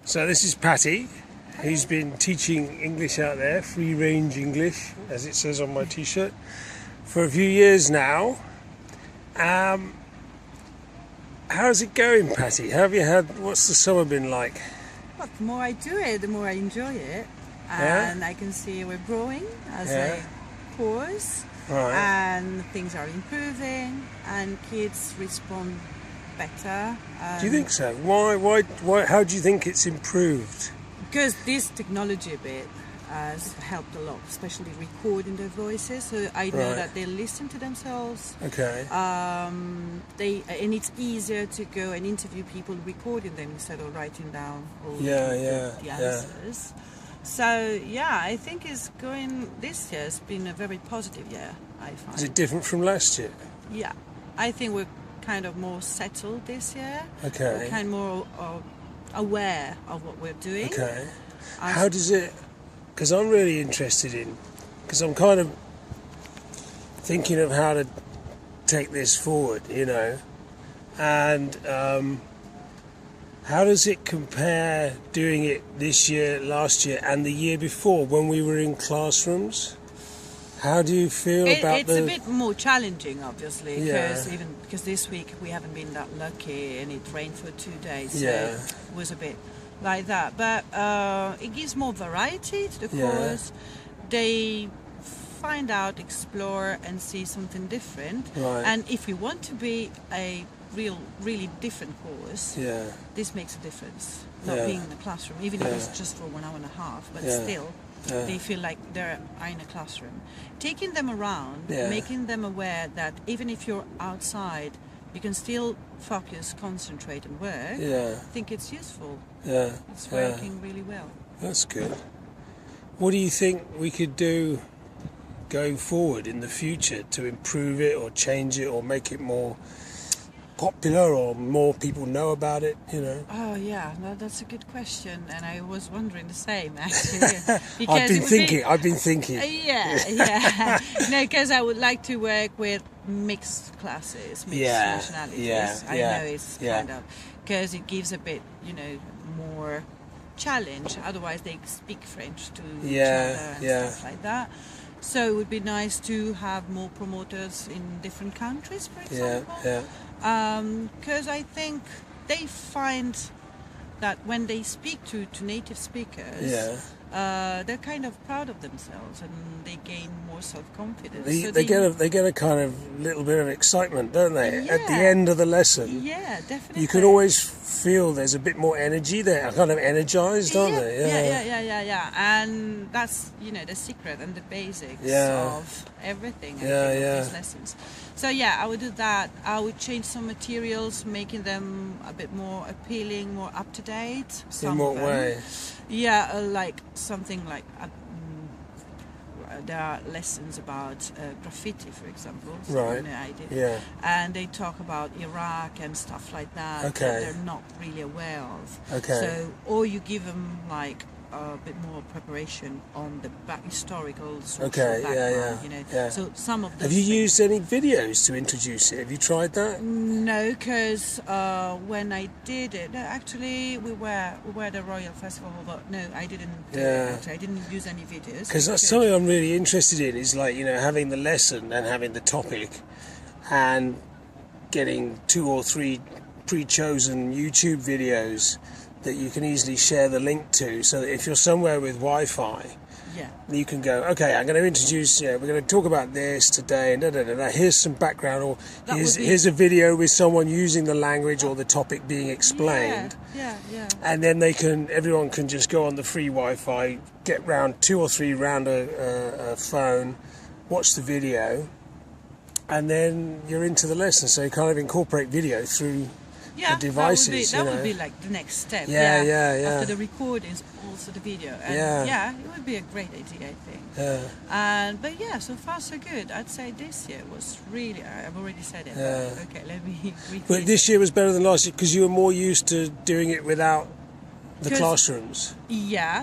So this is Patty, who's been teaching English out there, free range English, as it says on my t-shirt, for a few years now. How's it going, Patty? What's the summer been like? Well, the more I do it, the more I enjoy it. And I can see we're growing as a course. Right. And things are improving and kids respond better. Do you think so? Why, how do you think it's improved? Because this technology bit has helped a lot, especially recording their voices. So I know that they listen to themselves. Okay. And it's easier to go and interview people recording them instead of writing down all the answers. So I think this year has been a very positive year, I find. Is it different from last year? Yeah, I think we're kind of more settled this year. Okay. We're kind of more aware of what we're doing. Okay. How does it, because I'm really interested because I'm kind of thinking of how to take this forward, and how does it compare doing it this year, last year, and the year before when we were in classrooms? How do you feel about It's a bit more challenging, obviously, because this week we haven't been that lucky and it rained for 2 days, so it was a bit like that. But it gives more variety to the course. They find out, explore, and see something different. Right. And if you want to be a really different course, this makes a difference. Not being in the classroom, even if it's just for 1 hour and a half, but still. They feel like they're in a classroom. Taking them around, making them aware that even if you're outside, you can still focus, concentrate and work. I think it's useful. It's working really well. That's good. What do you think we could do going forward in the future to improve it or change it or make it more popular or more people know about it, Oh yeah, no, that's a good question, and I was wondering the same actually. I've been thinking. No, because I would like to work with mixed classes, mixed nationalities. I know it's kind of because it gives a bit, more challenge. Otherwise, they speak French to each other and stuff like that. So it would be nice to have more promoters in different countries, for example. Because I think they find that when they speak to native speakers, they're kind of proud of themselves and they gain more self-confidence. They get a kind of little bit of excitement, don't they? At the end of the lesson. Yeah, definitely. You can always feel there's a bit more energy. They're kind of energized, aren't they? Yeah. And that's, the secret and the basics of everything, I think, of these lessons. So I would do that. I would change some materials, making them a bit more appealing, more up-to-date. In what way? Yeah, like something like there are lessons about graffiti, for example. Right. And they talk about Iraq and stuff like that. Okay. That they're not really aware of. Okay. So, or you give them like a bit more preparation on the historical social background. So some of the Have you used any videos to introduce it? Have you tried that? No, because when I did it, actually we were at the Royal Festival, but no, I didn't do it. Actually. I didn't use any videos. Because that's something I'm really interested in. Is like having the lesson and having the topic, and getting 2 or 3 pre-chosen YouTube videos that you can easily share the link to, so that if you're somewhere with Wi-Fi, you can go, okay, I'm going to introduce, we're going to talk about this today, and here's some background, or here's a video with someone using the language or the topic being explained. And then everyone can just go on the free Wi-Fi, get round 2 or 3 round a phone, watch the video, and then you're into the lesson. So you kind of incorporate video through the devices. That would be like the next step. After the recordings, also the video. And it would be a great idea, I think. But so far so good. I'd say this year was really, I've already said it. But okay, let me repeat. But this year was better than last year because you were more used to doing it without the classrooms.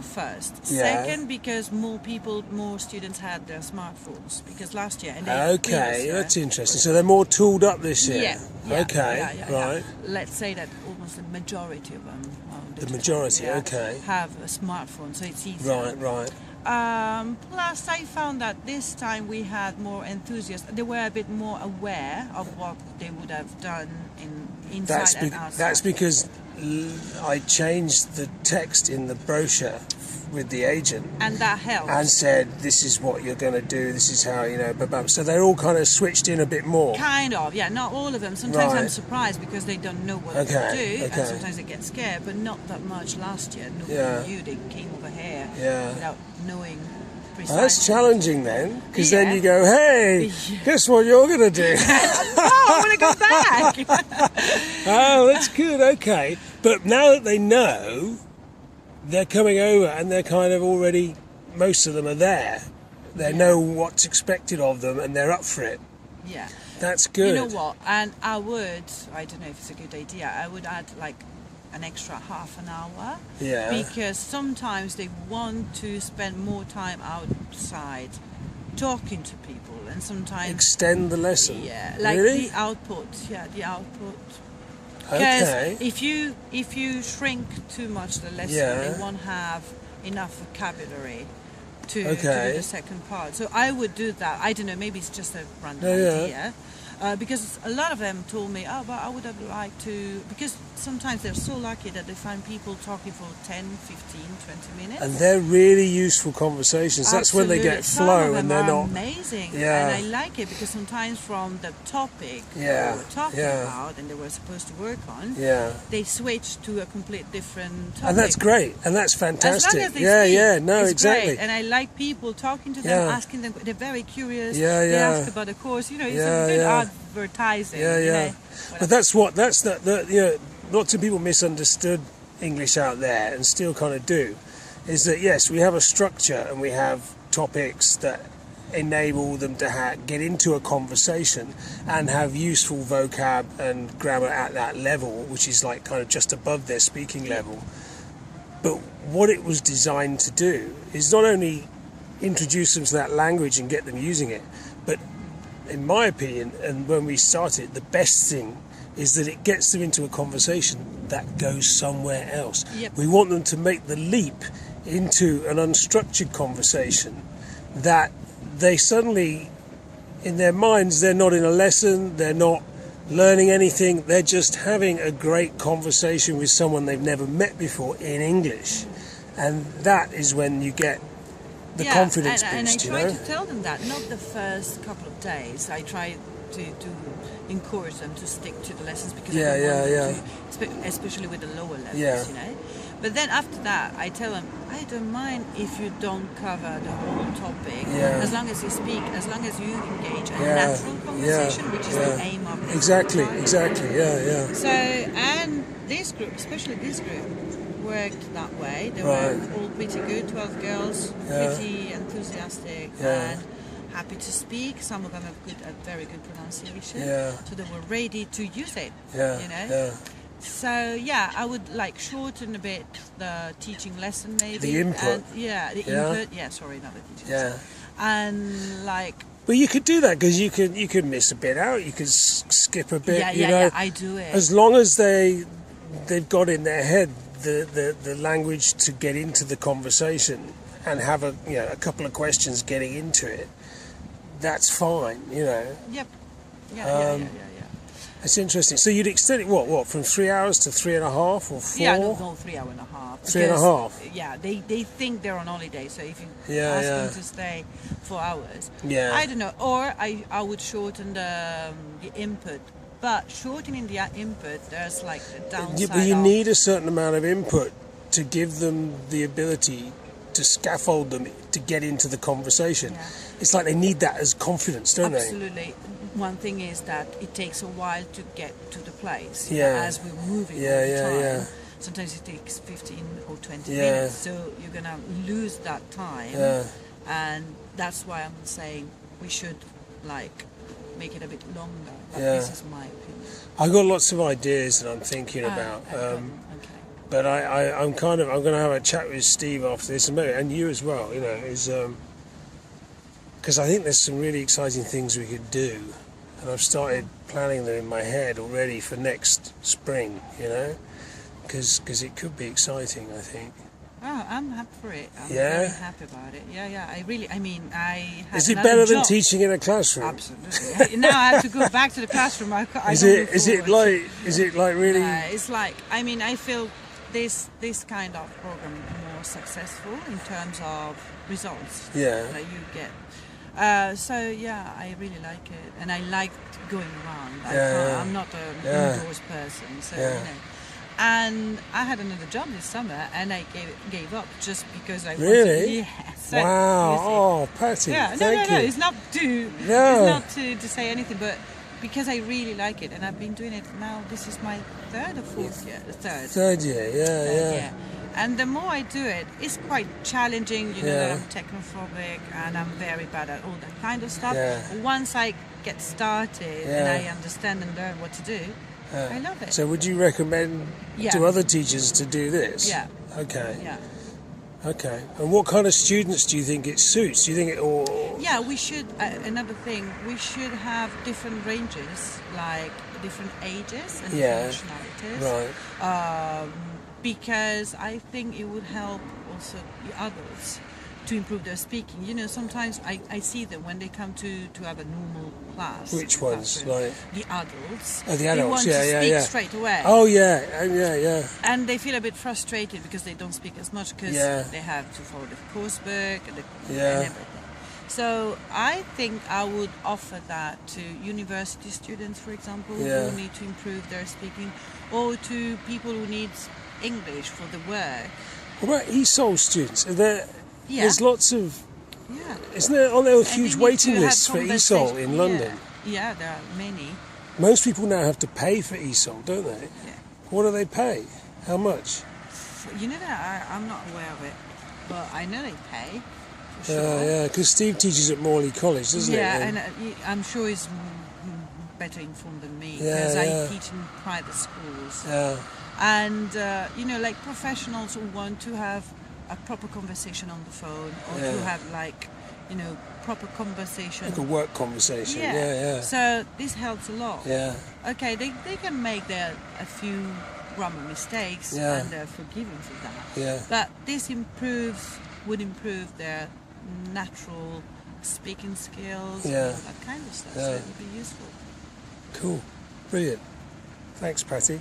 First. Second, because more students had their smartphones. Because last year, and that's interesting. So they're more tooled up this year. Right. Let's say that almost the majority of them The majority, okay. Have a smartphone, so it's easy. Right. Plus, I found that this time we had more enthusiasts. They were a bit more aware of what they would have done inside and outside. That's because I changed the text in the brochure with the agent, and that helped, and said, this is what you're going to do, this is how, so they're all kind of switched in a bit more. Kind of, yeah, not all of them. Sometimes I'm surprised because they don't know what to do, and sometimes they get scared, but not that much last year. Nobody knew, they came over here without knowing precisely. That's challenging then, because then you go, hey, guess what you're going to do? I want to go back. Oh, that's good, okay. But now that they know, they're coming over and they're kind of already, most of them are there. They know what's expected of them and they're up for it. Yeah. That's good. You know what? And I don't know if it's a good idea, I would add like an extra half an hour. Yeah. Because sometimes they want to spend more time outside talking to people, and sometimes... Extend the lesson? Yeah. Like really? the output. Okay. Because if you shrink too much the lesson, they won't have enough vocabulary to do the second part. So I would do that. I don't know, maybe it's just a random idea. Because a lot of them told me, but I would have liked to... Because sometimes they're so lucky that they find people talking for 10, 15, 20 minutes. And they're really useful conversations. Absolutely. That's when they get flow and they're not... amazing. Yeah. And I like it because sometimes from the topic they were talking about and they were supposed to work on, they switch to a complete different topic. And that's great. And that's fantastic. As long as they speak, exactly. Great. And I like people talking to them, asking them. They're very curious. They ask about the course. It's a good advertising. But that's lots of people misunderstood English out there and still kind of do, is that yes, we have a structure and we have topics that enable them to get into a conversation and have useful vocab and grammar at that level, which is like kind of just above their speaking level. But what it was designed to do is not only introduce them to that language and get them using it, but in my opinion, and when we started, the best thing is that it gets them into a conversation that goes somewhere else. Yep. We want them to make the leap into an unstructured conversation that they suddenly, in their minds, they're not in a lesson, they're not learning anything, they're just having a great conversation with someone they've never met before in English. And that is when you get the confidence boost, and I try to tell them that, not the first couple of days. I try to encourage them to stick to the lessons because I don't want them to, especially with the lower levels, But then after that, I tell them, I don't mind if you don't cover the whole topic, as long as you speak, as long as you engage in a natural conversation, which is the aim of this. Exactly. So, and this group, especially this group, worked that way. They were all pretty good, 12 girls, pretty enthusiastic and happy to speak. Some of them have very good pronunciation, so they were ready to use it, So I would like shorten a bit the teaching lesson, maybe. The input. Input. Sorry, not the teaching lesson. And like... But you could do that because you could miss a bit out. You could skip a bit. I do it. As long as they've got in their head the language to get into the conversation and have a couple of questions getting into it, that's fine. Yep. Yeah. It's interesting. So you'd extend it what from 3 hours to 3.5 or 4? Yeah, no, 3 hours and a half. 3.5. Yeah, they think they're on holiday, so if you ask them to stay 4 hours, I don't know. Or I would shorten the input. But shortening the input, there's like a downside. But you need a certain amount of input to give them the ability to scaffold them to get into the conversation. It's like they need that as confidence, don't they? Absolutely. One thing is that it takes a while to get to the place as we're moving all the time. Sometimes it takes 15 or 20 minutes, so you're going to lose that time. And that's why I'm saying we should make it a bit longer. But this is my opinion. I've got lots of ideas that I'm thinking about. But I'm going to have a chat with Steve after this, and you as well. Because I think there's some really exciting things we could do, and I've started planning them in my head already for next spring. because it could be exciting, I think. Oh, I'm happy for it. I'm Yeah? very happy about it. Yeah. I had Is it another better than job. teaching in a classroom? Absolutely. Now I have to go back to the classroom. I Is don't it look is it forward. like really? It's like, I mean, I feel this kind of program more successful in terms of results Yeah. that you get. So yeah, I really like it, and I like going around. I'm not an Yeah. indoors person, so Yeah. you know. And I had another job this summer, and I gave up just because I Really? wanted. Yeah. So, Wow! you see. Oh, Patty, Yeah, thank no. you. It's not to. No. It's not to say anything, but because I really like it, and I've been doing it now. This is my third or fourth year. Third year, yeah. Yeah. And the more I do it, it's quite challenging. You know, Yeah. that I'm technophobic and I'm very bad at all that kind of stuff. Yeah. Once I get started and I understand and learn what to do, I love it. So, would you recommend Yeah. to other teachers to do this? Yeah. Okay. Yeah. Okay. And what kind of students do you think it suits? Do you think it or? Yeah, we should. Another thing, we should have different ranges, like different ages and Yeah. different nationalities. Right. Because I think it would help also the adults to improve their speaking. You know, sometimes I see them when they come to have a normal class. Which ones? classroom, Like the adults. Oh, the They adults. want Yeah, to yeah, speak yeah. straight away. Oh yeah. And they feel a bit frustrated because they don't speak as much because Yeah. they have to follow the coursework and Yeah. everything. So I think I would offer that to university students, for example, Yeah. who need to improve their speaking, or to people who need English for the work. What about ESOL students? Yeah. There's lots of. Yeah. Isn't there? Aren't there And huge they need waiting to have lists for ESOL conversation- in London? Yeah, there are many. Most people now have to pay for ESOL, don't they? Yeah. What do they pay? How much? You know that I'm not aware of it, but I know they pay. For sure. Yeah, because Steve teaches at Morley College, doesn't he? Yeah, and I'm sure he's better informed than me Yeah, because yeah. I teach in private schools. Yeah. And you know, like professionals who want to have a proper conversation on the phone, or to Yeah. have like, you know, proper conversation. Like a work conversation. Yeah. So this helps a lot. Yeah. Okay, they can make a few grammar mistakes, Yeah. and they're forgiven for that. Yeah. But this would improve their natural speaking skills, Yeah. and all that kind of stuff. So Yeah. it would be useful. Cool. Brilliant. Thanks, Patty.